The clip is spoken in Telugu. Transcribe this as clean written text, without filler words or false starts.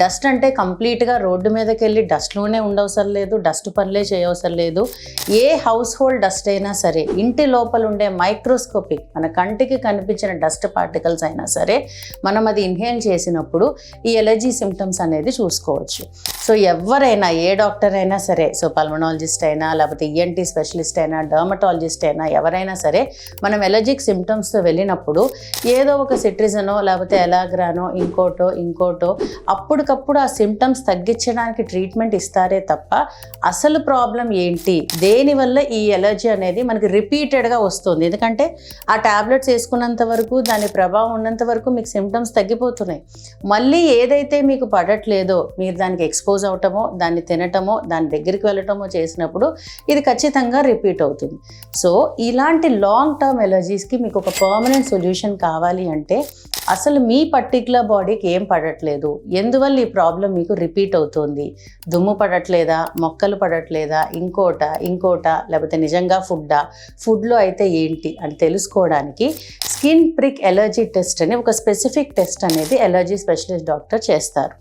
డస్ట్ అంటే కంప్లీట్గా రోడ్డు మీదకి వెళ్ళి డస్ట్లోనే ఉండవసరం లేదు, డస్ట్ పనులే చేయవసరం లేదు. ఏ హౌస్ హోల్డ్ డస్ట్ అయినా సరే, ఇంటి లోపల ఉండే మైక్రోస్కోపిక్ మన కంటికి కనిపించిన డస్ట్ పార్టికల్స్ అయినా సరే మనం అది ఇన్హేల్ చేసినప్పుడు ఈ ఎలర్జీ సిమ్టమ్స్ అనేది చూసుకోవచ్చు. సో ఎవరైనా, ఏ డాక్టర్ అయినా సరే, సో పల్మనాలజిస్ట్ అయినా, లేకపోతే ఈఎన్టీ స్పెషలిస్ట్ అయినా, డర్మటాలజిస్ట్ అయినా, ఎవరైనా సరే మనం ఎలర్జిక్ సిమ్టమ్స్తో వెళ్ళినప్పుడు ఏదో ఒక సిట్రిజనో లేకపోతే ఎలాగ్రానో ఇంకోటో అప్పటికప్పుడు ఆ సిమ్టమ్స్ తగ్గించడానికి ట్రీట్మెంట్ ఇస్తారే తప్ప అసలు ప్రాబ్లం ఏంటి, దేనివల్ల ఈ ఎలర్జీ అనేది మనకి రిపీటెడ్గా వస్తుంది. ఎందుకంటే ఆ ట్యాబ్లెట్స్ వేసుకున్నంత వరకు, దాని ప్రభావం ఉన్నంత వరకు మీకు సిమ్టమ్స్ తగ్గిపోతున్నాయి. మళ్ళీ ఏదైతే మీకు పడట్లేదో మీరు దానికి ఎక్స్పోజ్ అవటమో, దాన్ని తినటమో, దాని దగ్గరికి వెళ్ళటమో చేసినప్పుడు ఇది ఖచ్చితంగా రిపీట్ అవుతుంది. సో ఇలాంటి లాంగ్ టర్మ్ ఎలర్జీస్కి మీకు ఒక పర్మనెంట్ సొల్యూషన్ కావాలి అంటే అసలు మీ పర్టికులర్ బాడీకి ఏం పడట్లేదు, ఎందువల్ల ఈ ప్రాబ్లం మీకు రిపీట్ అవుతుంది, దుమ్ము పడట్లేదా, మొక్కలు పడట్లేదా, ఇంకోట లేకపోతే నిజంగా ఫుడ్లో అయితే ఏంటి అని తెలుసుకోవడానికి స్కిన్ ప్రిక్ ఎలర్జీ టెస్ట్ అని ఒక స్పెసిఫిక్ టెస్ట్ అనేది ఎలర్జీ స్పెషలిస్ట్ డాక్టర్ చేస్తారు.